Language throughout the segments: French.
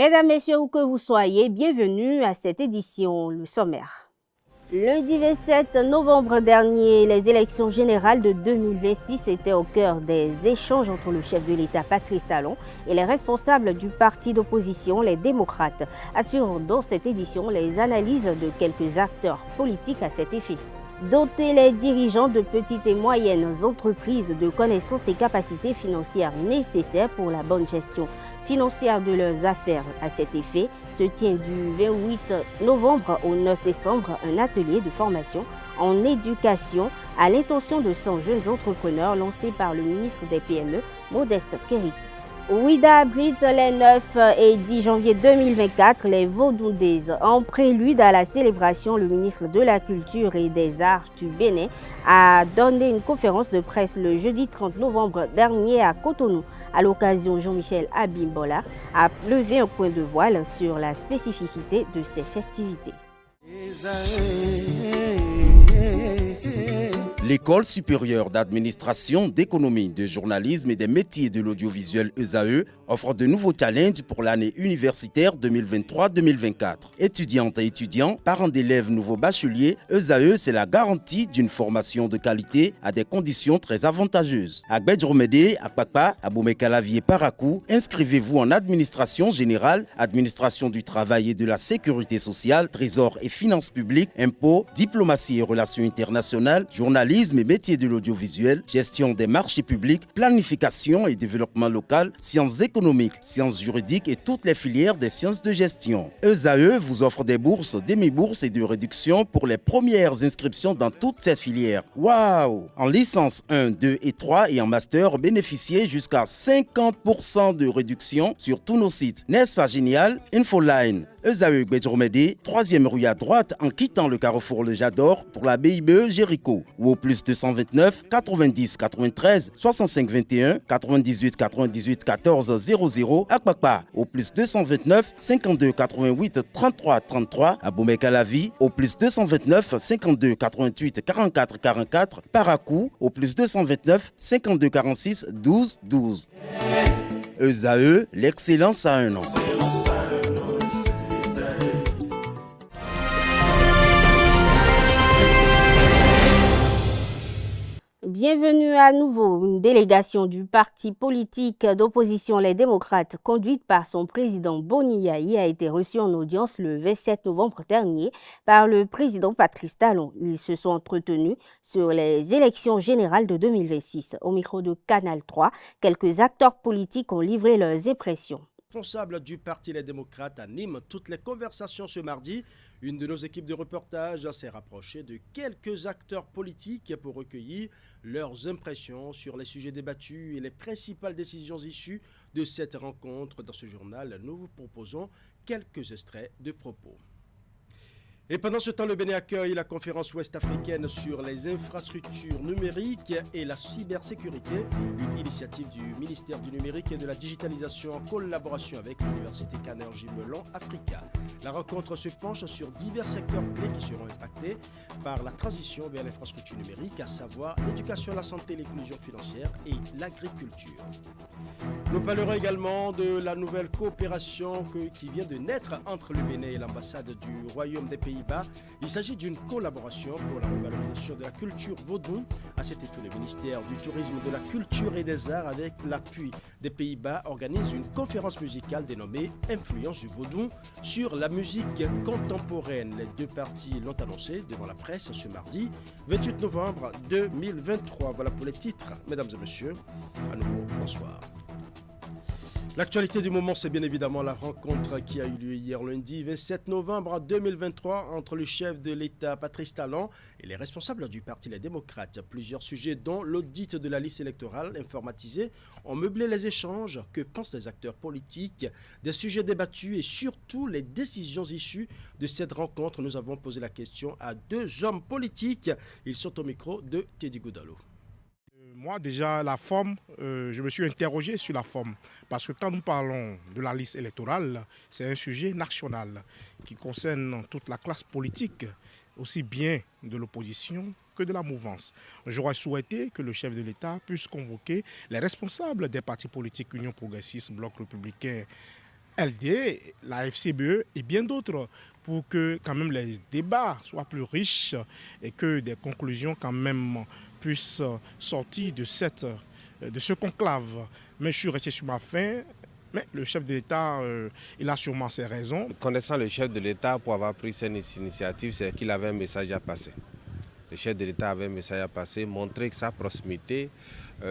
Mesdames, Messieurs, où que vous soyez, bienvenue à cette édition, le sommaire. Lundi 27 novembre dernier, les élections générales de 2026 étaient au cœur des échanges entre le chef de l'État, Patrice Talon, et les responsables du parti d'opposition, les démocrates, assurant dans cette édition les analyses de quelques acteurs politiques à cet effet. Doter les dirigeants de petites et moyennes entreprises de connaissances et capacités financières nécessaires pour la bonne gestion financière de leurs affaires. À cet effet, se tient du 28 novembre au 9 décembre un atelier de formation en éducation à l'intention de 100 jeunes entrepreneurs lancé par le ministre des PME, Modeste Kéré. Ouida abrite les 9 et 10 janvier 2024 les Vaudoudaises. En prélude à la célébration, le ministre de la Culture et des Arts du Bénin a donné une conférence de presse le jeudi 30 novembre dernier à Cotonou. À l'occasion, Jean-Michel Abimbola a levé un point de voile sur la spécificité de ces festivités. L'École supérieure d'administration, d'économie, de journalisme et des métiers de l'audiovisuel ESAE offre de nouveaux challenges pour l'année universitaire 2023-2024. Étudiantes et étudiants, parents d'élèves nouveaux bacheliers, ESAE, c'est la garantie d'une formation de qualité à des conditions très avantageuses. À Gbedjromede, à Papa, à Boumekalavi et Parakou, inscrivez-vous en administration générale, administration du travail et de la sécurité sociale, trésor et finances publiques, impôts, diplomatie et relations internationales, journalisme et métiers de l'audiovisuel, gestion des marchés publics, planification et développement local, sciences économiques, sciences juridiques et toutes les filières des sciences de gestion. ESAE vous offre des bourses, demi-bourses et de réductions pour les premières inscriptions dans toutes ces filières. Waouh! En licence 1, 2 et 3 et en master, bénéficiez jusqu'à 50% de réduction sur tous nos sites. N'est-ce pas génial? Infoline. ESAE Gbedjromede, 3e rue à droite en quittant le carrefour Le Jador pour la BIBE Jéricho ou au plus 229 90 93 65 21 98 98 14 00 à Kpakpa au plus 229 52 88 33 33 à Boumekalavi au plus 229 52 88 44 44 Parakou au plus 229 52 46 12 12. ESAE, l'excellence à un nom. Bienvenue à nouveau. Une délégation du parti politique d'opposition Les Démocrates, conduite par son président Boni Yahi, a été reçue en audience le 27 novembre dernier par le président Patrice Talon. Ils se sont entretenus sur les élections générales de 2026. Au micro de Canal 3, quelques acteurs politiques ont livré leurs impressions. Responsable du parti Les Démocrates anime toutes les conversations ce mardi. Une de nos équipes de reportage s'est rapprochée de quelques acteurs politiques pour recueillir leurs impressions sur les sujets débattus et les principales décisions issues de cette rencontre. Dans ce journal, nous vous proposons quelques extraits de propos. Et pendant ce temps, le Bénin accueille la conférence ouest-africaine sur les infrastructures numériques et la cybersécurité, une initiative du ministère du numérique et de la digitalisation en collaboration avec l'université Carnegie Mellon Africa. La rencontre se penche sur divers secteurs clés qui seront impactés par la transition vers l'infrastructure numérique, à savoir l'éducation, la santé, l'inclusion financière et l'agriculture. Nous parlerons également de la nouvelle coopération qui vient de naître entre le Bénin et l'ambassade du Royaume des Pays-Bas. Il s'agit d'une collaboration pour la revalorisation de la culture vaudou. À cet effet, le ministère du Tourisme, de la Culture et des Arts, avec l'appui des Pays-Bas, organise une conférence musicale dénommée « Influence du vaudou » sur la musique contemporaine. Les deux parties l'ont annoncé devant la presse ce mardi 28 novembre 2023. Voilà pour les titres, mesdames et messieurs. À nouveau, bonsoir. L'actualité du moment, c'est bien évidemment la rencontre qui a eu lieu hier lundi 27 novembre 2023 entre le chef de l'État Patrice Talon et les responsables du parti Les Démocrates. Plusieurs sujets dont l'audit de la liste électorale informatisée ont meublé les échanges. Que pensent les acteurs politiques des sujets débattus et surtout les décisions issues de cette rencontre? Nous avons posé la question à deux hommes politiques. Ils sont au micro de Teddy Goudalo. Moi, déjà, la forme, je me suis interrogé sur la forme. Parce que quand nous parlons de la liste électorale, c'est un sujet national qui concerne toute la classe politique, aussi bien de l'opposition que de la mouvance. J'aurais souhaité que le chef de l'État puisse convoquer les responsables des partis politiques Union progressiste, Bloc républicain, LD, la FCBE et bien d'autres, pour que quand même les débats soient plus riches et que des conclusions quand même puissent sortir de ce conclave. Mais je suis resté sur ma faim. Mais le chef de l'État, il a sûrement ses raisons. Connaissant le chef de l'État, pour avoir pris cette initiative, c'est qu'il avait un message à passer. Le chef de l'État avait un message à passer, montrer que sa proximité,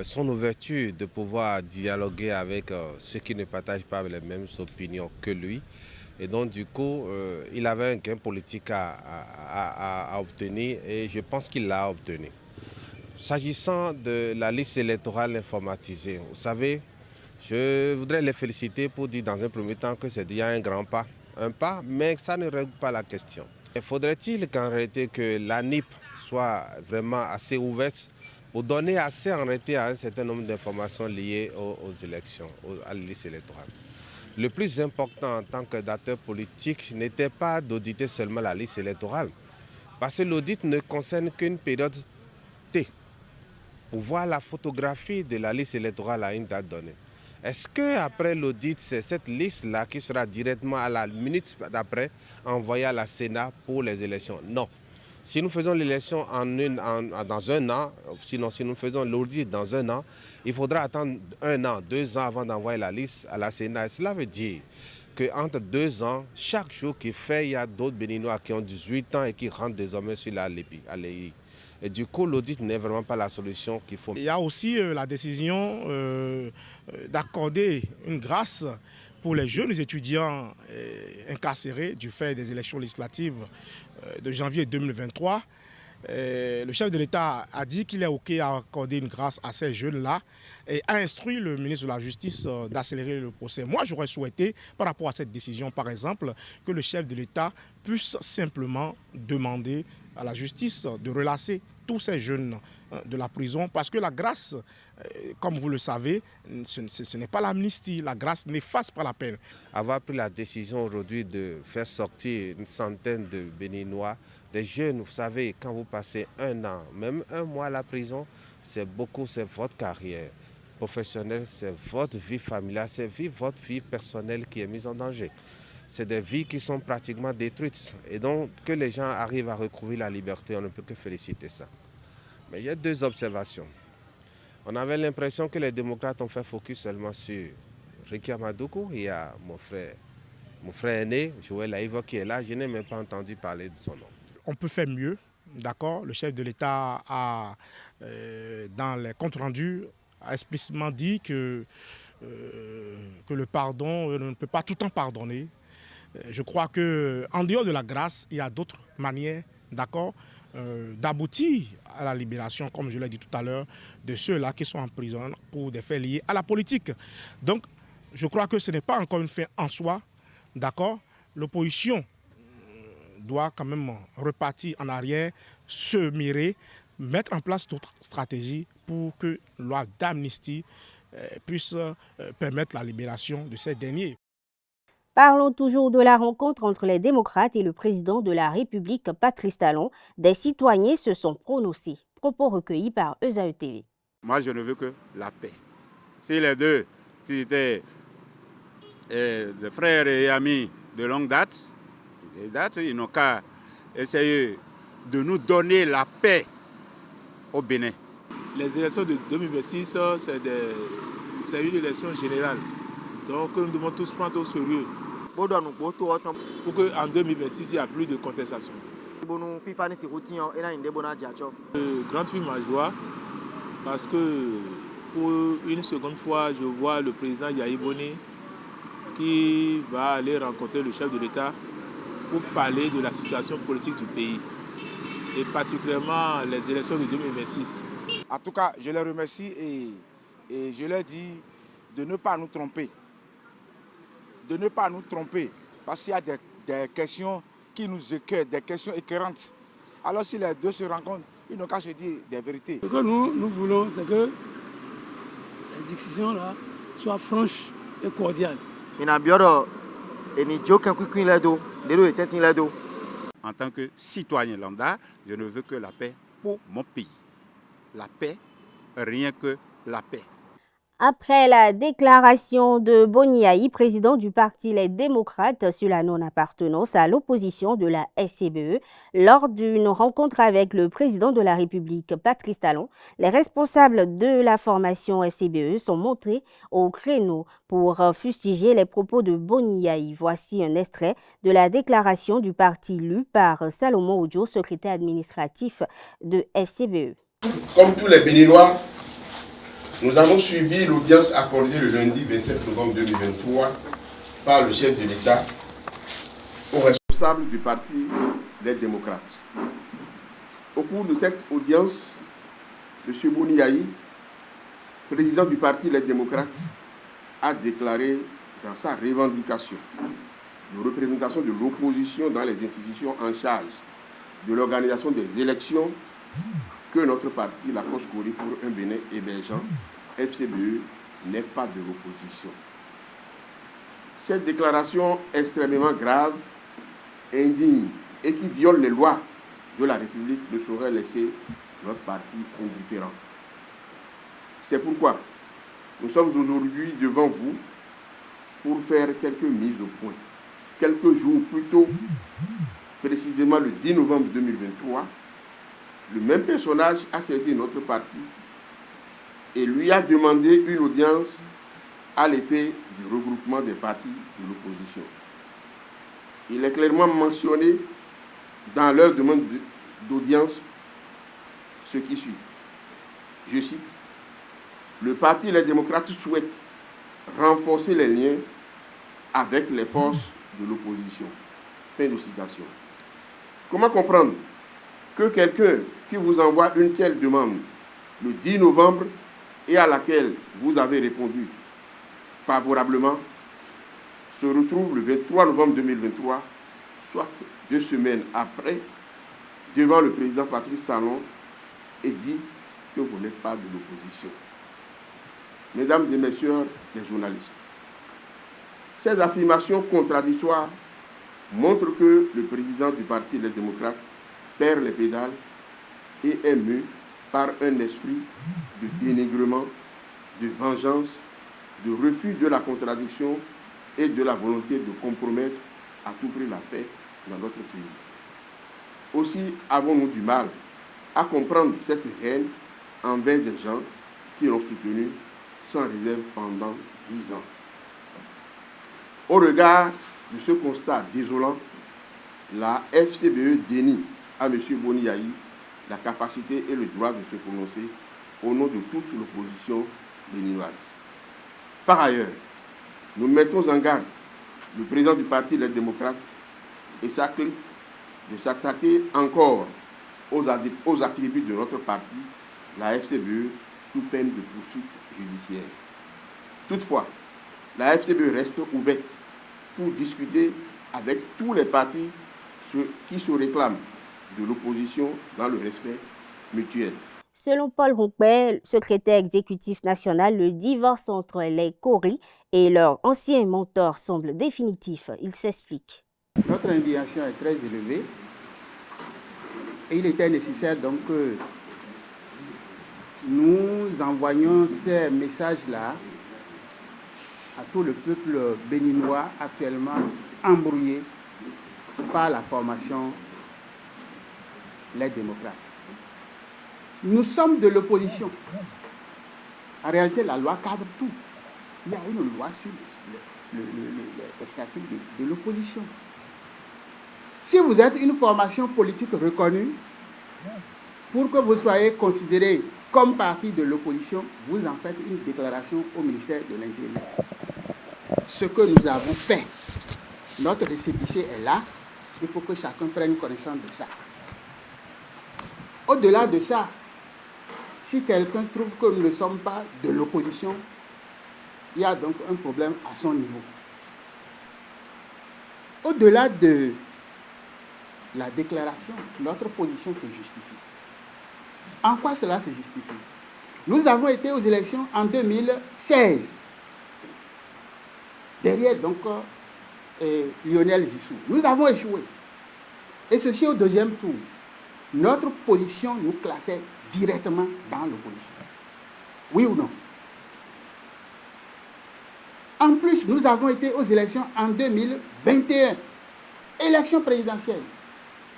son ouverture de pouvoir dialoguer avec ceux qui ne partagent pas les mêmes opinions que lui. Et donc du coup, il avait un gain politique à obtenir et je pense qu'il l'a obtenu. S'agissant de la liste électorale informatisée, vous savez, je voudrais les féliciter pour dire dans un premier temps que c'est déjà un grand pas, mais ça ne règle pas la question. Faudrait-il qu'en réalité que l'ANIP soit vraiment assez ouverte pour donner assez en réalité à un certain nombre d'informations liées aux élections, à la liste électorale. Le plus important en tant qu'acteur politique n'était pas d'auditer seulement la liste électorale, parce que l'audit ne concerne qu'une période T, pour voir la photographie de la liste électorale à une date donnée. Est-ce qu'après l'audit, c'est cette liste-là qui sera directement à la minute d'après envoyée à la Sénat pour les élections? Non. Si nous faisons l'élection dans un an, sinon si nous faisons l'audit dans un an, il faudra attendre 1 an, 2 ans avant d'envoyer la liste à la Sénat. Et cela veut dire qu'entre 2 ans, chaque jour qui fait, il y a d'autres Béninois qui ont 18 ans et qui rentrent désormais sur la LEI. Et du coup, l'audit n'est vraiment pas la solution qu'il faut. Il y a aussi la décision d'accorder une grâce pour les jeunes étudiants incarcérés du fait des élections législatives de janvier 2023. Le chef de l'État a dit qu'il est OK à accorder une grâce à ces jeunes-là et a instruit le ministre de la Justice d'accélérer le procès. Moi, j'aurais souhaité, par rapport à cette décision, par exemple, que le chef de l'État puisse simplement demander à la justice de relasser tous ces jeunes de la prison parce que la grâce, comme vous le savez, ce n'est pas l'amnistie. La grâce n'efface pas la peine. Avoir pris la décision aujourd'hui de faire sortir une centaine de Béninois, des jeunes, vous savez, quand vous passez 1 an, même 1 mois à la prison, c'est beaucoup, c'est votre carrière professionnelle, c'est votre vie familiale, c'est votre vie personnelle qui est mise en danger. C'est des vies qui sont pratiquement détruites. Et donc, que les gens arrivent à recouvrir la liberté, on ne peut que féliciter ça. Mais il y a 2 observations. On avait l'impression que les démocrates ont fait focus seulement sur Ricky Amadoukou. Il y a mon frère aîné, Joël Aïva, qui est là. Je n'ai même pas entendu parler de son nom. On peut faire mieux, d'accord. Le chef de l'État a, dans les comptes rendus, a explicitement dit que le pardon, on ne peut pas tout le temps pardonner. Je crois qu'en dehors de la grâce, il y a d'autres manières, d'accord, d'aboutir à la libération, comme je l'ai dit tout à l'heure, de ceux-là qui sont en prison pour des faits liés à la politique. Donc, je crois que ce n'est pas encore une fin en soi, d'accord. L'opposition doit quand même repartir en arrière, se mirer, mettre en place d'autres stratégies pour que la loi d'amnistie puisse permettre la libération de ces derniers. Parlons toujours de la rencontre entre les démocrates et le président de la République, Patrice Talon. Des citoyens se sont prononcés. Propos recueillis par ESAE TV. Moi, je ne veux que la paix. Si les deux, qui étaient des frères et amis de longue date, ils n'ont qu'à essayer de nous donner la paix au Bénin. Les élections de 2026, c'est une élection générale. Donc nous devons tous prendre au sérieux pour qu'en 2026, il n'y ait plus de contestation. Grande fille ma joie parce que pour une seconde fois, je vois le président Yahi Boni qui va aller rencontrer le chef de l'État pour parler de la situation politique du pays et particulièrement les élections de 2026. En tout cas, je les remercie et je leur dis de ne pas nous tromper. De ne pas nous tromper, parce qu'il y a des questions qui nous écœurent, des questions écœurantes. Alors si les deux se rencontrent, ils n'ont qu'à se dire des vérités. Ce que nous voulons, c'est que les discussions là soient franches et cordiales. En tant que citoyen lambda, je ne veux que la paix pour mon pays. La paix, rien que la paix. Après la déclaration de Boniaï, président du parti Les Démocrates, sur la non-appartenance à l'opposition de la FCBE, lors d'une rencontre avec le président de la République, Patrice Talon, les responsables de la formation FCBE sont montrés au créneau pour fustiger les propos de Boniaï. Voici un extrait de la déclaration du parti lu par Salomon Ojo, secrétaire administratif de FCBE. Comme tous les Béninois, nous avons suivi l'audience accordée le lundi 27 novembre 2023 par le chef de l'État aux responsables du parti Les Démocrates. Au cours de cette audience, M. Boniaï, président du parti Les Démocrates, a déclaré dans sa revendication de représentation de l'opposition dans les institutions en charge de l'organisation des élections que notre parti, la Force Cori pour un Bénin émergent, FCBE, n'est pas de l'opposition. Cette déclaration extrêmement grave, indigne et qui viole les lois de la République ne saurait laisser notre parti indifférent. C'est pourquoi nous sommes aujourd'hui devant vous pour faire quelques mises au point. Quelques jours plus tôt, précisément le 10 novembre 2023, le même personnage a saisi notre parti et lui a demandé une audience à l'effet du regroupement des partis de l'opposition. Il est clairement mentionné dans leur demande d'audience ce qui suit. Je cite, « Le parti Les Démocrates souhaite renforcer les liens avec les forces de l'opposition. » Fin de citation. Comment comprendre que quelqu'un qui vous envoie une telle demande le 10 novembre et à laquelle vous avez répondu favorablement se retrouve le 23 novembre 2023, soit 2 semaines après, devant le président Patrice Talon et dit que vous n'êtes pas de l'opposition. Mesdames et messieurs les journalistes, ces affirmations contradictoires montrent que le président du parti Les Démocrates perd les pédales et est mu par un esprit de dénigrement, de vengeance, de refus de la contradiction et de la volonté de compromettre à tout prix la paix dans notre pays. Aussi avons-nous du mal à comprendre cette haine envers des gens qui l'ont soutenu sans réserve pendant 10 ans. Au regard de ce constat désolant, la FCBE dénie à M. Boniaï la capacité et le droit de se prononcer au nom de toute l'opposition béninoise. Par ailleurs, nous mettons en garde le président du parti Les Démocrates et sa clique de s'attaquer encore aux attributs de notre parti, la FCBE, sous peine de poursuite judiciaire. Toutefois, la FCBE reste ouverte pour discuter avec tous les partis qui se réclament de l'opposition dans le respect mutuel. Selon Paul Rouquet, secrétaire exécutif national, le divorce entre les Cori et leur ancien mentor semble définitif. Il s'explique. Notre indignation est très élevée et il était nécessaire donc que nous envoyions ces messages-là à tout le peuple béninois actuellement embrouillé par la formation Les Démocrates. Nous sommes de l'opposition. En réalité, la loi cadre tout. Il y a une loi sur les statuts de l'opposition. Si vous êtes une formation politique reconnue, pour que vous soyez considéré comme parti de l'opposition, vous en faites une déclaration au ministère de l'Intérieur. Ce que nous avons fait, notre récépissé est là, il faut que chacun prenne connaissance de ça. Au-delà de ça, si quelqu'un trouve que nous ne sommes pas de l'opposition, il y a donc un problème à son niveau. Au-delà de la déclaration, notre position se justifie. En quoi cela se justifie? Nous avons été aux élections en 2016, derrière donc Lionel Zissou. Nous avons échoué. Et ceci au deuxième tour. Notre position nous classait directement dans l'opposition. Oui ou non? En plus, nous avons été aux élections en 2021, élection présidentielle,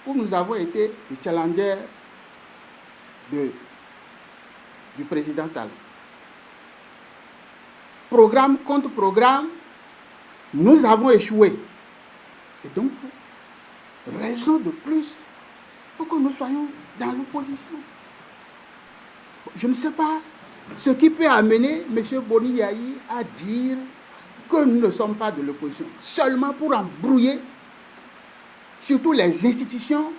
où nous avons été le challenger du président Talon. Programme contre programme, nous avons échoué. Et donc, raison de plus pour que nous soyons dans l'opposition. Je ne sais pas ce qui peut amener M. Boni Yayi à dire que nous ne sommes pas de l'opposition, seulement pour embrouiller surtout les institutions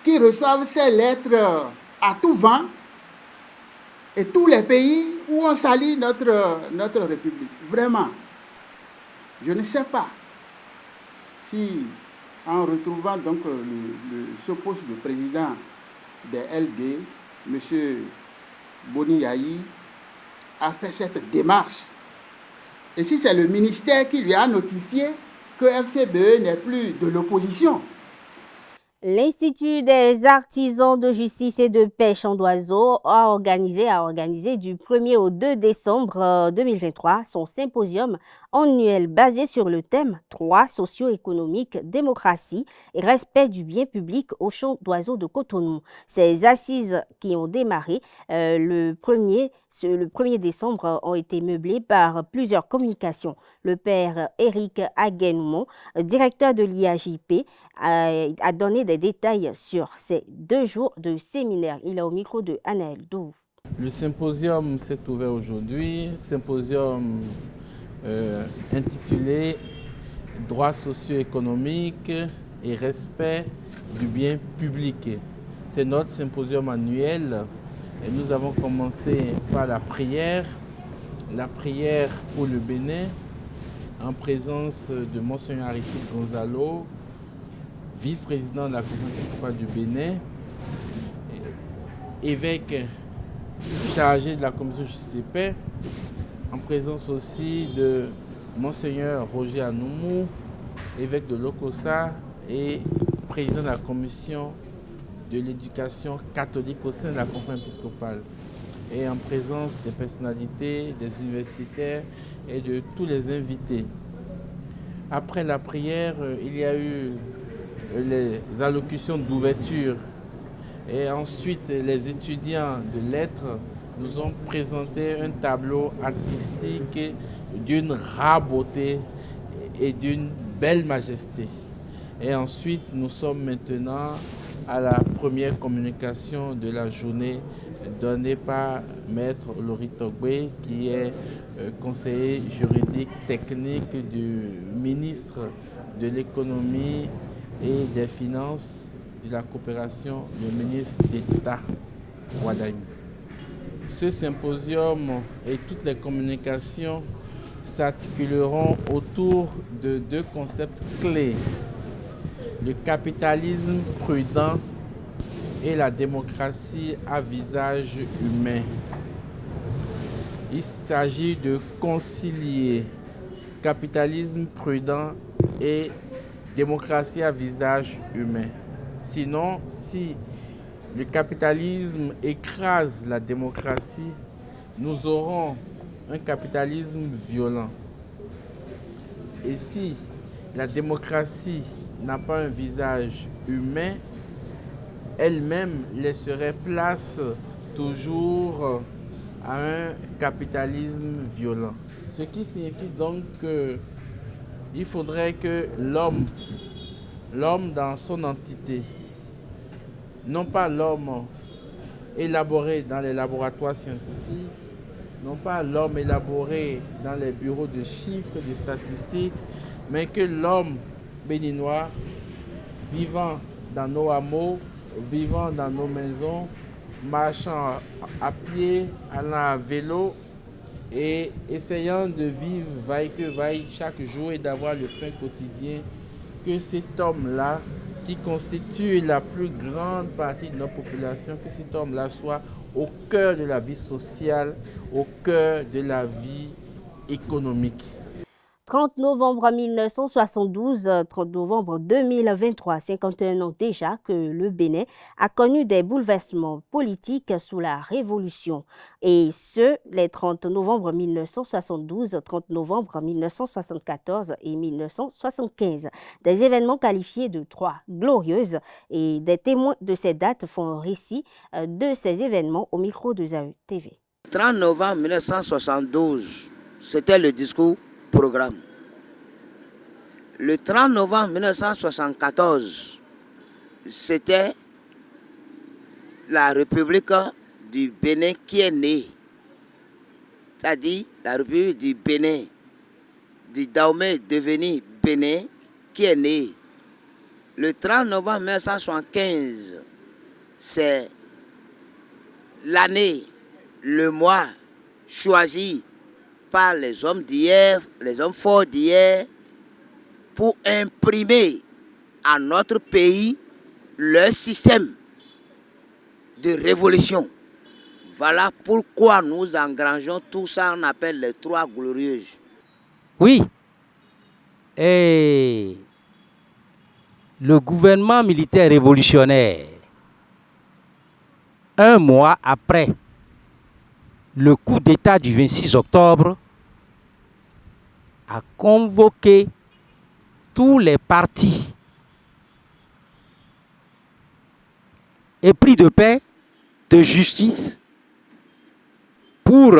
qui reçoivent ces lettres à tout vent et tous les pays où on salit notre République. Vraiment, je ne sais pas si, en retrouvant donc ce poste de président des LD, M. Boni Yayi a fait cette démarche. Et si c'est le ministère qui lui a notifié que FCBE n'est plus de l'opposition. L'Institut des artisans de justice et de pêche en d'oiseaux a organisé du 1er au 2 décembre 2023 son symposium annuel basé sur le thème 3 socio-économique, démocratie et respect du bien public au champ d'oiseaux de Cotonou. Ces assises qui ont démarré le 1er décembre ont été meublées par plusieurs communications. Le père Éric Aguenmont, directeur de l'IAJP, a donné des détails sur ces 2 jours de séminaire. Il est au micro de Anaël Dou. Le symposium s'est ouvert aujourd'hui, symposium intitulé « Droits socio-économiques et respect du bien public ». C'est notre symposium annuel et nous avons commencé par la prière pour le Bénin en présence de Monseigneur Aristide Gonzalo, vice-président de la Conférence épiscopale du Bénin, évêque chargé de la commission justice et paix, en présence aussi de Monseigneur Roger Anoumou, évêque de Lokossa et président de la commission de l'éducation catholique au sein de la conférence épiscopale, et en présence des personnalités, des universitaires et de tous les invités. Après la prière, il y a eu les allocutions d'ouverture et ensuite les étudiants de lettres nous ont présenté un tableau artistique d'une rare beauté et d'une belle majesté. Et ensuite, nous sommes maintenant à la première communication de la journée donnée par Maître Lori Togbe, qui est conseiller juridique technique du ministre de l'économie et des finances, de la coopération, le ministre d'État Ouadani. Ce symposium et toutes les communications s'articuleront autour de 2 concepts clés: le capitalisme prudent et la démocratie à visage humain. Il s'agit de concilier capitalisme prudent et démocratie à visage humain. Sinon, si le capitalisme écrase la démocratie, nous aurons un capitalisme violent. Et si la démocratie n'a pas un visage humain, elle-même laisserait place toujours à un capitalisme violent. Ce qui signifie donc qu'il faudrait que l'homme dans son entité, non pas l'homme élaboré dans les laboratoires scientifiques, non pas l'homme élaboré dans les bureaux de chiffres, de statistiques, mais que l'homme béninois, vivant dans nos hameaux, vivant dans nos maisons, marchant à pied, allant à vélo et essayant de vivre vaille que vaille chaque jour et d'avoir le pain quotidien, que cet homme-là, qui constitue la plus grande partie de notre population, que cet homme-là soit au cœur de la vie sociale, au cœur de la vie économique. 30 novembre 1972, 30 novembre 2023, 51 ans déjà que le Bénin a connu des bouleversements politiques sous la Révolution. Et ce, les 30 novembre 1972, 30 novembre 1974 et 1975. Des événements qualifiés de trois glorieuses et des témoins de ces dates font un récit de ces événements au micro de ZAE TV. 30 novembre 1972, c'était le discours programme. Le 30 novembre 1974, c'était la République du Bénin qui est née. C'est-à-dire la République du Bénin, du Dahomey devenu Bénin, qui est née. Le 30 novembre 1975, c'est l'année, le mois choisi par les hommes d'hier, les hommes forts d'hier, pour imprimer à notre pays leur système de révolution. Voilà pourquoi nous engrangeons tout ça, on appelle les trois glorieuses. Oui, et le gouvernement militaire révolutionnaire, un mois après le coup d'État du 26 octobre, a convoqué tous les partis épris de paix, de justice, pour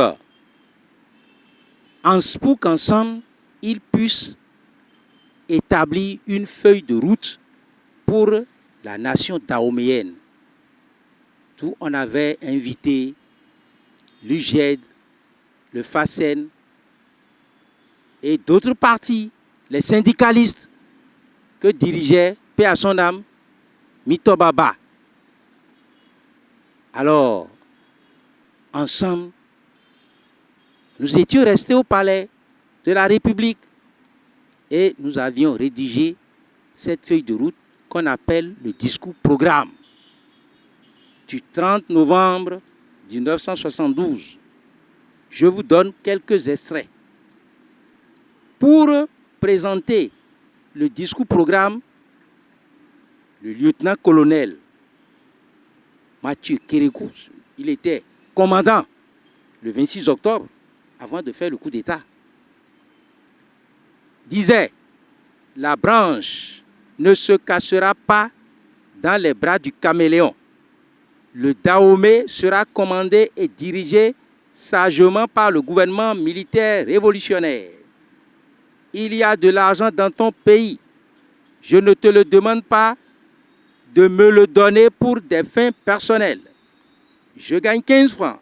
qu'ensemble, ils puissent établir une feuille de route pour la nation dahoméenne. D'où on avait invité l'UGED, le FACEN et d'autres partis, les syndicalistes que dirigeait, paix à son âme, Mito Baba. Alors, ensemble, nous étions restés au palais de la République et nous avions rédigé cette feuille de route qu'on appelle le discours programme du 30 novembre 1972. Je vous donne quelques extraits. Pour présenter le discours programme, le lieutenant-colonel Mathieu Kérékou, il était commandant le 26 octobre, avant de faire le coup d'État, disait « La branche ne se cassera pas dans les bras du caméléon. Le Dahomey sera commandé et dirigé sagement par le gouvernement militaire révolutionnaire. Il y a de l'argent dans ton pays. Je ne te le demande pas de me le donner pour des fins personnelles. Je gagne 15 francs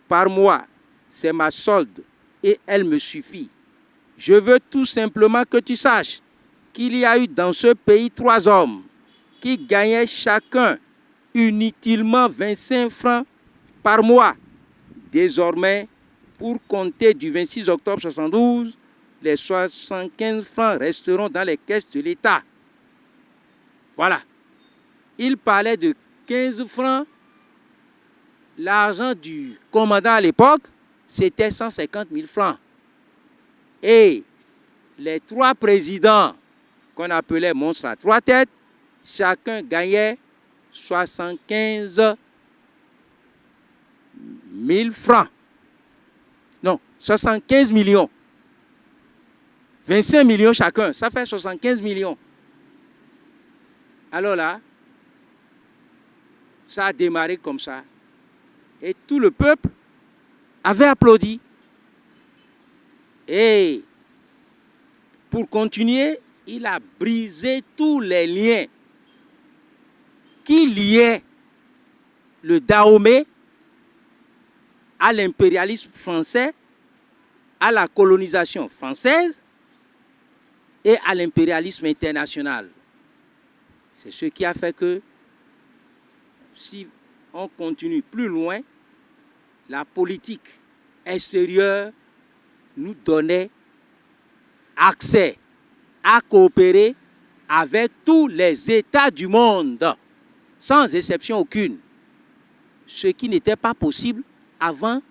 par mois. C'est ma solde et elle me suffit. Je veux tout simplement que tu saches qu'il y a eu dans ce pays 3 hommes qui gagnaient chacun inutilement 25 francs par mois. Désormais, pour compter du 26 octobre 1972, les 75 francs resteront dans les caisses de l'État. Voilà. Il parlait de 15 francs. L'argent du commandant à l'époque, c'était 150 000 francs. Et les 3 présidents qu'on appelait monstres à 3 têtes, chacun gagnait 75 000 francs. Non, 75 millions. 25 millions chacun, ça fait 75 millions. Alors là, ça a démarré comme ça. Et tout le peuple avait applaudi. Et pour continuer, il a brisé tous les liens qui liaient le Dahomey à l'impérialisme français, à la colonisation française et à l'impérialisme international. C'est ce qui a fait que, si on continue plus loin, la politique extérieure nous donnait accès à coopérer avec tous les États du monde, sans exception aucune. Ce qui n'était pas possible avant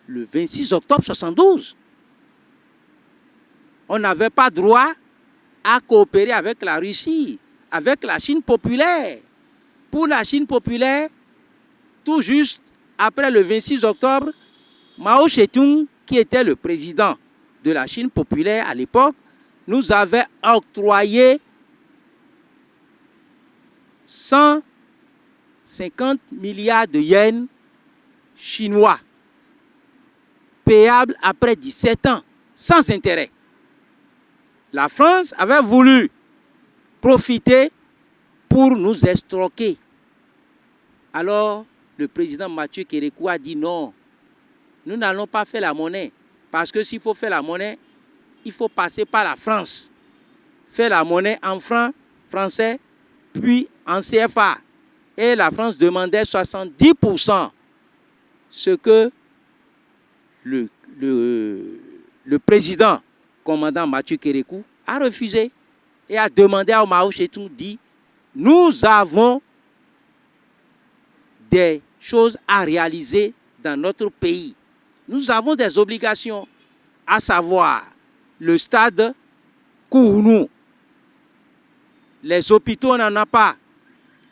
le 26 octobre 1972. on n'avait pas droit à coopérer avec la Russie, avec la Chine populaire. Pour la Chine populaire, tout juste après le 26 octobre, Mao Tse-tung, qui était le président de la Chine populaire à l'époque, nous avait octroyé 150 milliards de yens chinois, payables après 17 ans, sans intérêt. La France avait voulu profiter pour nous escroquer. Alors, le président Mathieu Kérékou a dit non, nous n'allons pas faire la monnaie. Parce que s'il faut faire la monnaie, il faut passer par la France. Faire la monnaie en francs français, puis en CFA. Et la France demandait 70%. Ce que le président, commandant Mathieu Kérékou, a refusé. Et a demandé à Mao Tse-tung, dit, nous avons des choses à réaliser dans notre pays. Nous avons des obligations, à savoir le stade Kourounou. Les hôpitaux, on n'en a pas.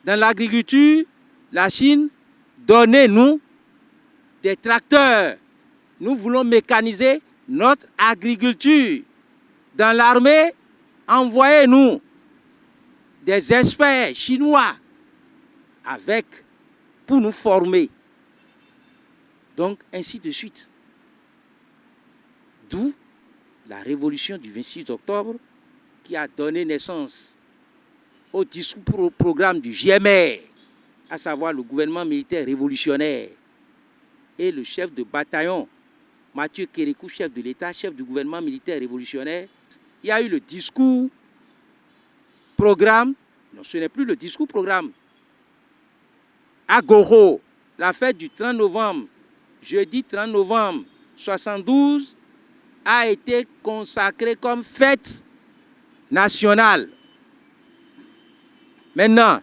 Dans l'agriculture, la Chine, donnez-nous des tracteurs. Nous voulons mécaniser notre agriculture. Dans l'armée, envoyez-nous des experts chinois pour nous former. Donc, ainsi de suite. D'où la révolution du 26 octobre qui a donné naissance au discours programme du GMR, à savoir le gouvernement militaire révolutionnaire, et le chef de bataillon, Mathieu Kérékou, chef de l'État, chef du gouvernement militaire révolutionnaire. Il y a eu le discours programme, non, ce n'est plus le discours programme. À Goro, la fête du 30 novembre, jeudi 30 novembre 72, a été consacrée comme fête nationale. Maintenant,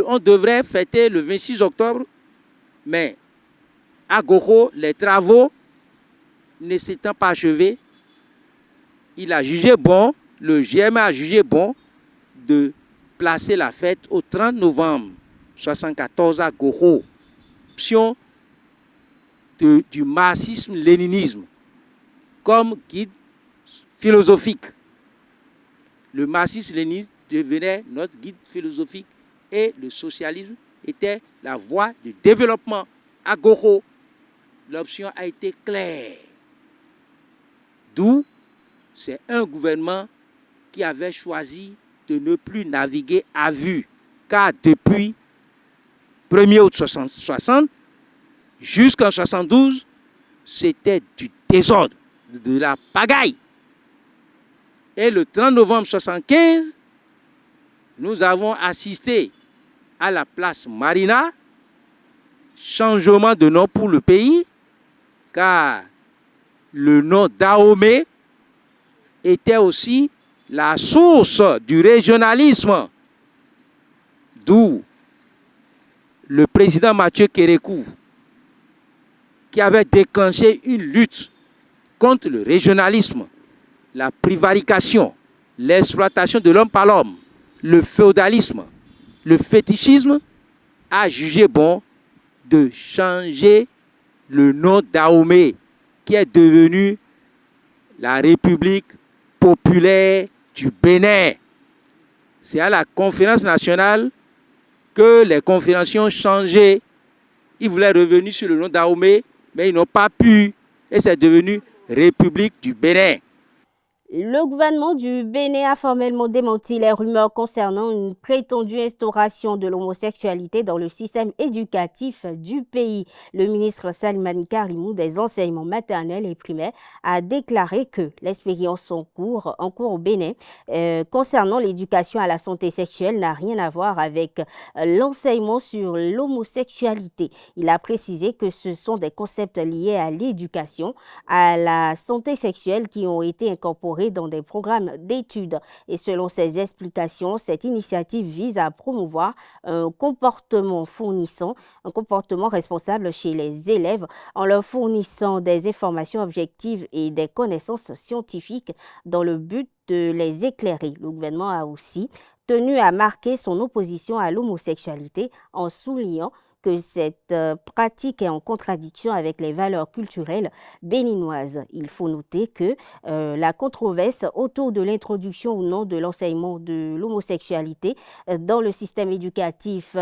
on devrait fêter le 26 octobre, mais à Goro, les travaux ne s'étant pas achevés, il a jugé bon, le GMA a jugé bon de placer la fête au 30 novembre 1974 à Goro. Option du marxisme-léninisme comme guide philosophique. Le marxisme-léninisme devenait notre guide philosophique et le socialisme était la voie du développement. À Goro, l'option a été claire. D'où c'est un gouvernement qui avait choisi de ne plus naviguer à vue, car depuis 1er août 1960 jusqu'en 1972, c'était du désordre, de la pagaille. Et le 30 novembre 1975, nous avons assisté à la place Marina, changement de nom pour le pays, car le nom Dahomey était aussi la source du régionalisme. D'où le président Mathieu Kérékou, qui avait déclenché une lutte contre le régionalisme, la prévarication, l'exploitation de l'homme par l'homme, le féodalisme, le fétichisme, a jugé bon de changer le nom Dahomey, qui est devenu la République populaire du Bénin. C'est à la conférence nationale que les conférenciers ont changé. Ils voulaient revenir sur le nom Dahomey, mais ils n'ont pas pu. Et c'est devenu République du Bénin. Le gouvernement du Bénin a formellement démenti les rumeurs concernant une prétendue instauration de l'homosexualité dans le système éducatif du pays. Le ministre Salimani Karimou des enseignements maternels et primaires a déclaré que l'expérience en cours au Bénin concernant l'éducation à la santé sexuelle n'a rien à voir avec l'enseignement sur l'homosexualité. Il a précisé que ce sont des concepts liés à l'éducation, à la santé sexuelle qui ont été incorporés incorporée dans des programmes d'études. Et selon ses explications, cette initiative vise à promouvoir un comportement responsable chez les élèves en leur fournissant des informations objectives et des connaissances scientifiques dans le but de les éclairer. Le gouvernement a aussi tenu à marquer son opposition à l'homosexualité en soulignant que cette pratique est en contradiction avec les valeurs culturelles béninoises. Il faut noter que la controverse autour de l'introduction ou non de l'enseignement de l'homosexualité dans le système éducatif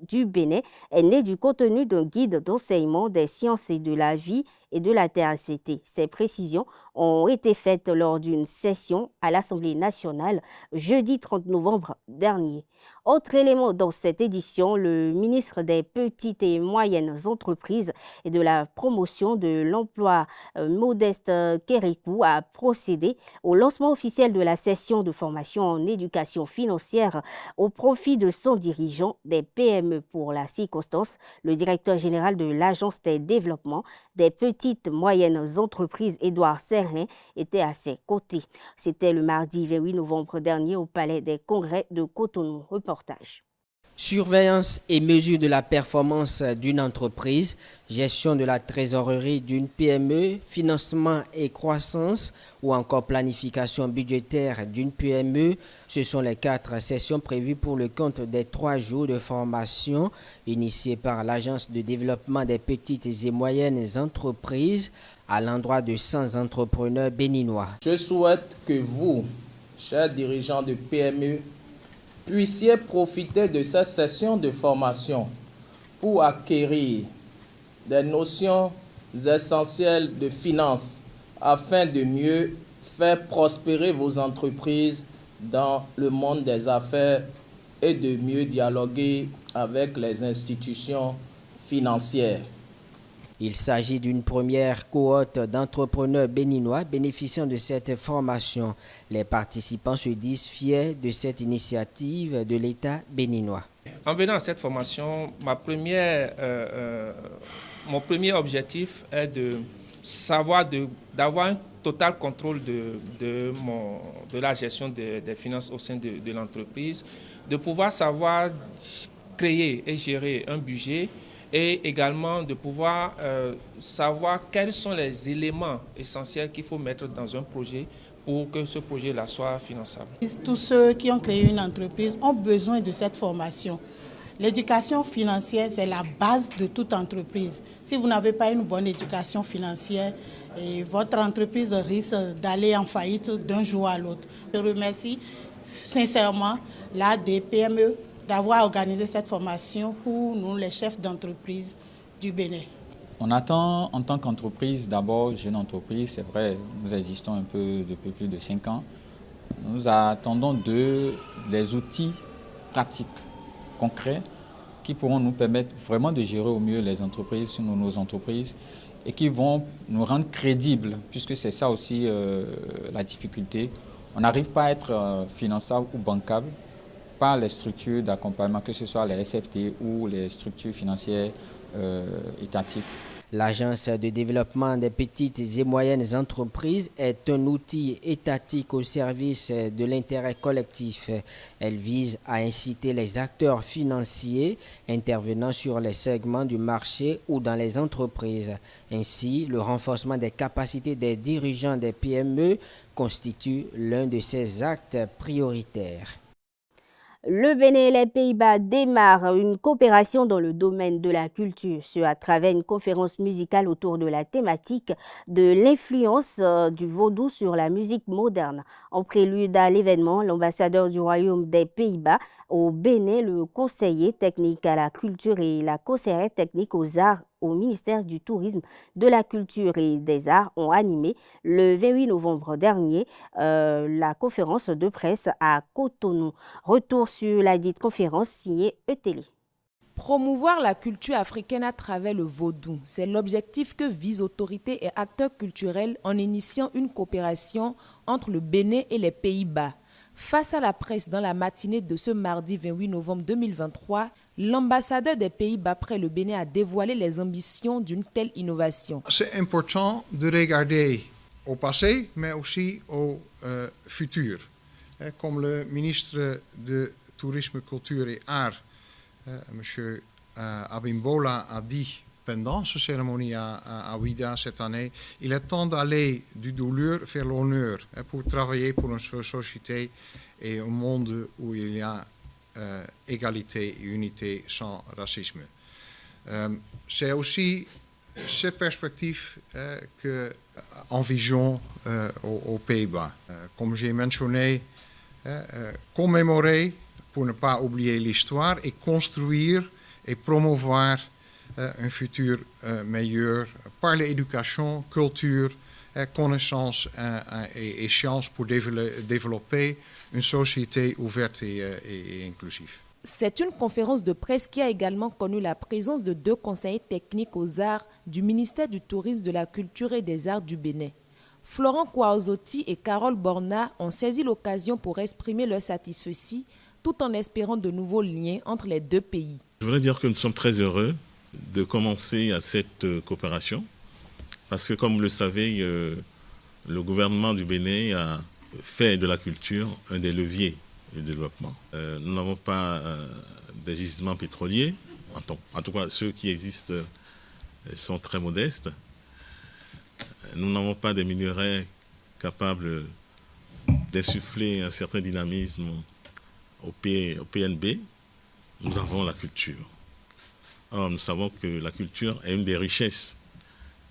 du Bénin est née du contenu d'un guide d'enseignement des sciences et de la vie et de la TRSVT. Ces précisions ont été faites lors d'une session à l'Assemblée nationale jeudi 30 novembre dernier. Autre élément dans cette édition, le ministre des Petites et Moyennes Entreprises et de la Promotion de l'Emploi, Modeste Kérékou, a procédé au lancement officiel de la session de formation en éducation financière au profit de 100 dirigeants des PME. Pour la circonstance, le directeur général de l'Agence des développements des petites moyennes entreprises, Édouard Serlin, était à ses côtés. C'était le mardi 28 novembre dernier au Palais des Congrès de Cotonou. Reportage. Surveillance et mesure de la performance d'une entreprise, gestion de la trésorerie d'une PME, financement et croissance ou encore planification budgétaire d'une PME, ce sont les 4 sessions prévues pour le compte des 3 jours de formation initiées par l'Agence de développement des petites et moyennes entreprises à l'endroit de 100 entrepreneurs béninois. Je souhaite que vous, chers dirigeants de PME, puissiez profiter de cette session de formation pour acquérir des notions essentielles de finance afin de mieux faire prospérer vos entreprises dans le monde des affaires et de mieux dialoguer avec les institutions financières. Il s'agit d'une première cohorte d'entrepreneurs béninois bénéficiant de cette formation. Les participants se disent fiers de cette initiative de l'État béninois. En venant à cette formation, mon premier objectif est d'avoir un total contrôle de la gestion des finances au sein de l'entreprise, de pouvoir savoir créer et gérer un budget, et également de pouvoir savoir quels sont les éléments essentiels qu'il faut mettre dans un projet pour que ce projet-là soit finançable. Tous ceux qui ont créé une entreprise ont besoin de cette formation. L'éducation financière, c'est la base de toute entreprise. Si vous n'avez pas une bonne éducation financière, votre entreprise risque d'aller en faillite d'un jour à l'autre. Je remercie sincèrement la DPME d'avoir organisé cette formation pour nous, les chefs d'entreprise du Bénin. On attend en tant qu'entreprise, d'abord jeune entreprise, c'est vrai, nous existons un peu depuis plus de 5 ans. Nous attendons des outils pratiques, concrets, qui pourront nous permettre vraiment de gérer au mieux les entreprises, nos entreprises, et qui vont nous rendre crédibles, puisque c'est ça aussi la difficulté. On n'arrive pas à être finançable ou bancable par les structures d'accompagnement, que ce soit les SFT ou les structures financières étatiques. L'Agence de développement des petites et moyennes entreprises est un outil étatique au service de l'intérêt collectif. Elle vise à inciter les acteurs financiers intervenant sur les segments du marché ou dans les entreprises. Ainsi, le renforcement des capacités des dirigeants des PME constitue l'un de ces actes prioritaires. Le Bénin et les Pays-Bas démarrent une coopération dans le domaine de la culture, ce à travers une conférence musicale autour de la thématique de l'influence du vaudou sur la musique moderne. En prélude à l'événement, l'ambassadeur du Royaume des Pays-Bas au Bénin, le conseiller technique à la culture et la conseillère technique aux arts au ministère du Tourisme, de la Culture et des Arts ont animé le 28 novembre dernier la conférence de presse à Cotonou. Retour sur la dite conférence signée ETélé. Promouvoir la culture africaine à travers le vaudou, c'est l'objectif que visent autorités et acteurs culturels en initiant une coopération entre le Bénin et les Pays-Bas. Face à la presse dans la matinée de ce mardi 28 novembre 2023, l'ambassadeur des Pays-Bas près le Bénin a dévoilé les ambitions d'une telle innovation. C'est important de regarder au passé, mais aussi au futur. Comme le ministre de Tourisme, Culture et Arts, M. Abimbola, a dit pendant cette cérémonie à Ouida cette année, il est temps d'aller du douleur vers l'honneur pour travailler pour une société et un monde où il y a égalité et unité sans racisme. C'est aussi cette perspective qu'envisageons aux Pays-Bas. Comme j'ai mentionné, commémorer pour ne pas oublier l'histoire et construire et promouvoir un futur meilleur par l'éducation, culture, connaissances et sciences pour développer une société ouverte et inclusive. C'est une conférence de presse qui a également connu la présence de 2 conseillers techniques aux arts du ministère du Tourisme, de la Culture et des Arts du Bénin. Florent Kouaouzoti et Carole Borna ont saisi l'occasion pour exprimer leur satisfaction tout en espérant de nouveaux liens entre les 2 pays. Je voudrais dire que nous sommes très heureux de commencer à cette coopération parce que, comme vous le savez, le gouvernement du Bénin a fait de la culture un des leviers du développement. Nous n'avons pas des gisements pétroliers, en tout cas ceux qui existent sont très modestes. Nous n'avons pas des minerais capables d'insuffler un certain dynamisme au PNB. Nous avons la culture. Or, nous savons que la culture est une des richesses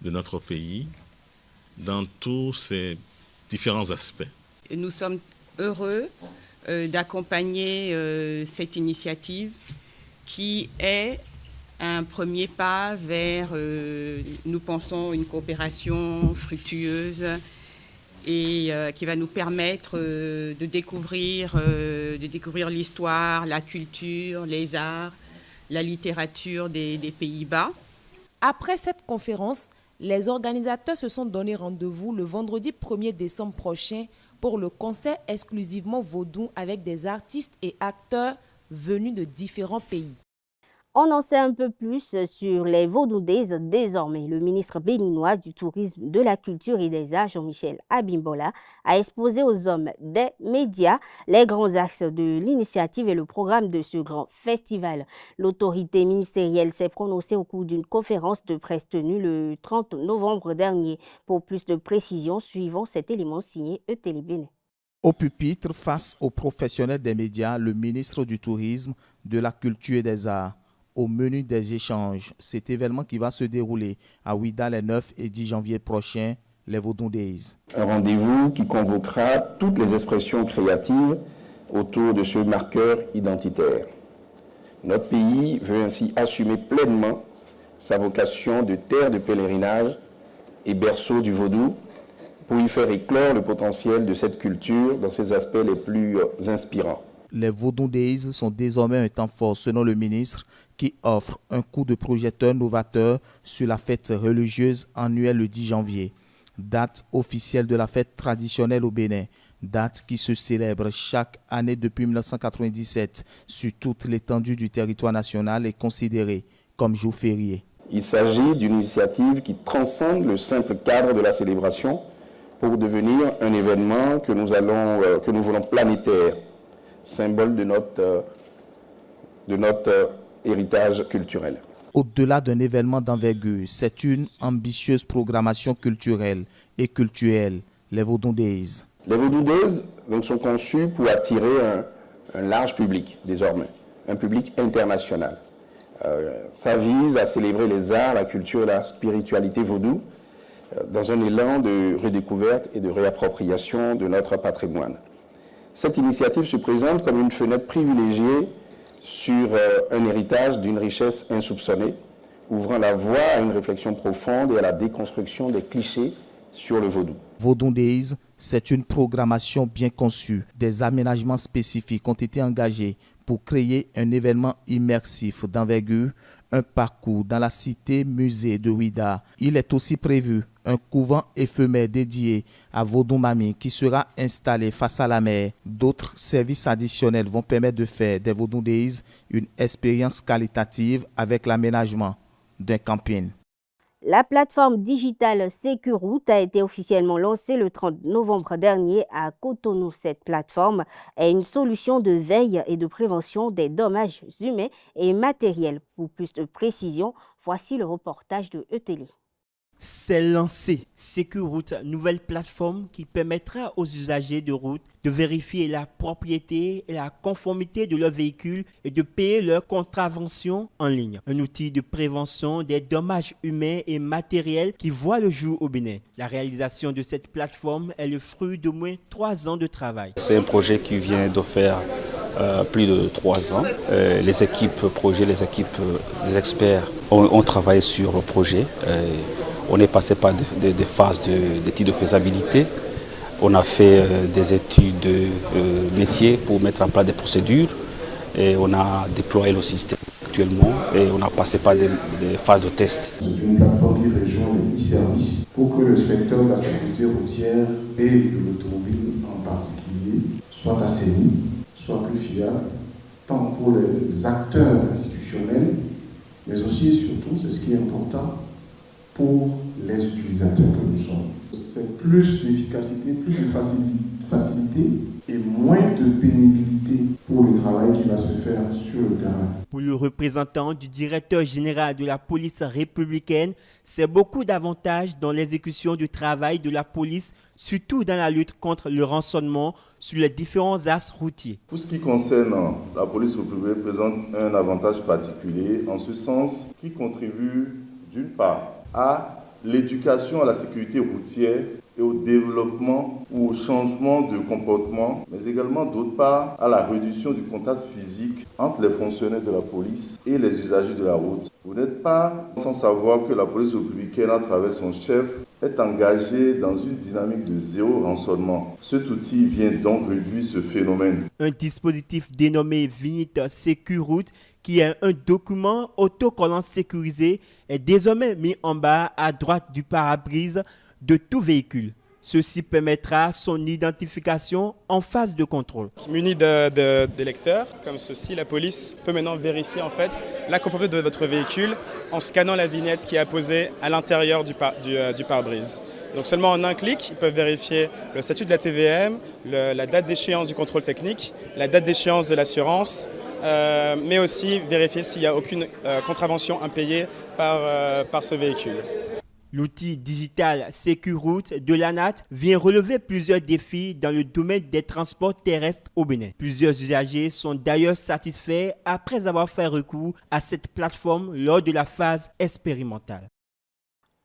de notre pays dans tous ses différents aspects. Nous sommes heureux d'accompagner cette initiative qui est un premier pas vers, nous pensons, une coopération fructueuse et qui va nous permettre de découvrir l'histoire, la culture, les arts, la littérature des Pays-Bas. Après cette conférence, les organisateurs se sont donné rendez-vous le vendredi 1er décembre prochain pour le concert exclusivement vaudou avec des artistes et acteurs venus de différents pays. On en sait un peu plus sur les Vodou Days désormais. Le ministre béninois du Tourisme, de la Culture et des Arts, Jean-Michel Abimbola, a exposé aux hommes des médias les grands axes de l'initiative et le programme de ce grand festival. L'autorité ministérielle s'est prononcée au cours d'une conférence de presse tenue le 30 novembre dernier. Pour plus de précisions, suivons cet élément signé ETélé Bénin. Au pupitre, face aux professionnels des médias, le ministre du Tourisme, de la Culture et des Arts. Au menu des échanges, cet événement qui va se dérouler à Ouida les 9 et 10 janvier prochains, les Vodou Days. Un rendez-vous qui convoquera toutes les expressions créatives autour de ce marqueur identitaire. Notre pays veut ainsi assumer pleinement sa vocation de terre de pèlerinage et berceau du vaudou pour y faire éclore le potentiel de cette culture dans ses aspects les plus inspirants. Les Vodou Days sont désormais un temps fort, selon le ministre, qui offre un coup de projecteur novateur sur la fête religieuse annuelle le 10 janvier, date officielle de la fête traditionnelle au Bénin, date qui se célèbre chaque année depuis 1997 sur toute l'étendue du territoire national et considérée comme jour férié. Il s'agit d'une initiative qui transcende le simple cadre de la célébration pour devenir un événement que nous voulons planétaire, symbole de notre héritage culturel. Au-delà d'un événement d'envergure, c'est une ambitieuse programmation culturelle et culturelle, les Vodou Days. Les Vodou Days donc, sont conçus pour attirer un large public désormais, un public international. Ça vise à célébrer les arts, la culture et la spiritualité vaudou dans un élan de redécouverte et de réappropriation de notre patrimoine. Cette initiative se présente comme une fenêtre privilégiée sur un héritage d'une richesse insoupçonnée, ouvrant la voie à une réflexion profonde et à la déconstruction des clichés sur le vaudou. Vodou Days, c'est une programmation bien conçue. Des aménagements spécifiques ont été engagés pour créer un événement immersif d'envergure, un parcours dans la cité-musée de Ouida. Il est aussi prévu un couvent éphémère dédié à Vodou Mami qui sera installé face à la mer. D'autres services additionnels vont permettre de faire des Vodou Days une expérience qualitative avec l'aménagement d'un camping. La plateforme digitale Sécuroute a été officiellement lancée le 30 novembre dernier à Cotonou. Cette plateforme est une solution de veille et de prévention des dommages humains et matériels. Pour plus de précision, voici le reportage de ETélé. C'est lancé Sécuroute, nouvelle plateforme qui permettra aux usagers de route de vérifier la propriété et la conformité de leur véhicule et de payer leurs contraventions en ligne. Un outil de prévention des dommages humains et matériels qui voit le jour au Bénin. La réalisation de cette plateforme est le fruit d'au moins 3 ans de travail. C'est un projet qui vient de faire plus de 3 ans. Les équipes projets, les experts ont travaillé sur le projet. On est passé par des phases d'études de faisabilité. On a fait des études de métier pour mettre en place des procédures. Et on a déployé le système actuellement et on a passé par des phases de test. C'est une plateforme qui rejoint les e-services pour que le secteur de la sécurité routière et de l'automobile en particulier soit assaini, soit plus fiable, tant pour les acteurs institutionnels, mais aussi et surtout, c'est ce qui est important, pour les utilisateurs que nous sommes. C'est plus d'efficacité, plus de facilité et moins de pénibilité pour le travail qui va se faire sur le terrain. Pour le représentant du directeur général de la police républicaine, c'est beaucoup d'avantages dans l'exécution du travail de la police, surtout dans la lutte contre le rançonnement sur les différents axes routiers. Pour ce qui concerne la police républicaine, présente un avantage particulier en ce sens qui contribue d'une part à l'éducation à la sécurité routière et au développement ou au changement de comportement, mais également d'autre part à la réduction du contact physique entre les fonctionnaires de la police et les usagers de la route. Vous n'êtes pas sans savoir que la police républicaine, à travers son chef, est engagée dans une dynamique de zéro rançonnement. Cet outil vient donc réduire ce phénomène. Un dispositif dénommé Vignette Sécuroute, qui est un document autocollant sécurisé, est désormais mis en bas à droite du pare-brise de tout véhicule. Ceci permettra son identification en phase de contrôle. Muni de lecteurs comme ceci, la police peut maintenant vérifier en fait la conformité de votre véhicule en scannant la vignette qui est apposée à l'intérieur du pare-brise. Donc seulement en un clic, ils peuvent vérifier le statut de la TVM, la date d'échéance du contrôle technique, la date d'échéance de l'assurance, mais aussi vérifier s'il n'y a aucune contravention impayée par ce véhicule. L'outil digital Sécuroute de l'ANAT vient relever plusieurs défis dans le domaine des transports terrestres au Bénin. Plusieurs usagers sont d'ailleurs satisfaits après avoir fait recours à cette plateforme lors de la phase expérimentale.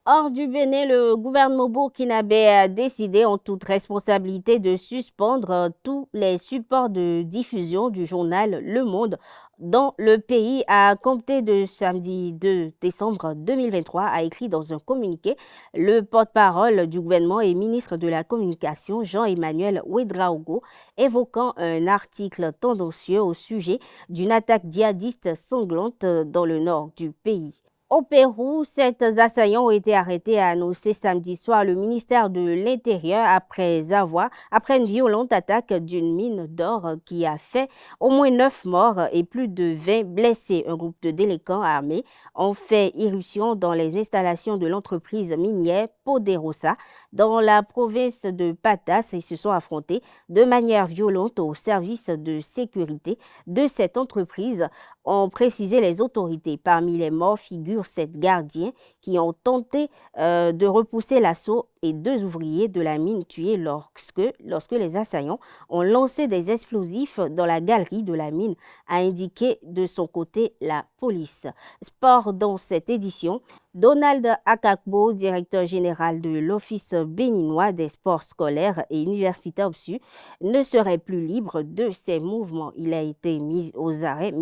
Hors du Bénin, le gouvernement burkinabé a décidé en toute responsabilité de suspendre tous les supports de diffusion du journal Le Monde dans le pays à compter de samedi 2 décembre 2023, a écrit dans un communiqué le porte-parole du gouvernement et ministre de la Communication Jean-Emmanuel Ouédraogo, évoquant un article tendancieux au sujet d'une attaque djihadiste sanglante dans le nord du pays. Au Pérou, 7 assaillants ont été arrêtés, a annoncé samedi soir le ministère de l'Intérieur après une violente attaque d'une mine d'or qui a fait au moins 9 morts et plus de 20 blessés. Un groupe de délinquants armés ont fait irruption dans les installations de l'entreprise minière Poderosa dans la province de Patas et se sont affrontés de manière violente aux services de sécurité de cette entreprise, ont précisé les autorités. Parmi les morts figurent 7 gardiens qui ont tenté de repousser l'assaut et 2 ouvriers de la mine tués lorsque les assaillants ont lancé des explosifs dans la galerie de la mine, a indiqué de son côté la police. Sport dans cette édition, Donald Akakbo, directeur général de l'Office béninois des sports scolaires et universitaires OBSU, ne serait plus libre de ses mouvements. Il a été mis aux arrêts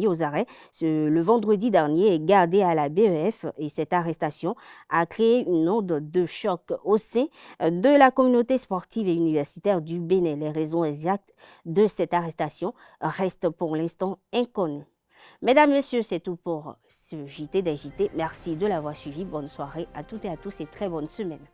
le vendredi dernier et gardé à la BEF, et cette arrestation a créé une onde de choc au sein de la communauté sportive et universitaire du Bénin. Les raisons exactes de cette arrestation restent pour l'instant inconnues. Mesdames, Messieurs, c'est tout pour ce JT des JT. Merci de l'avoir suivi. Bonne soirée à toutes et à tous et très bonne semaine.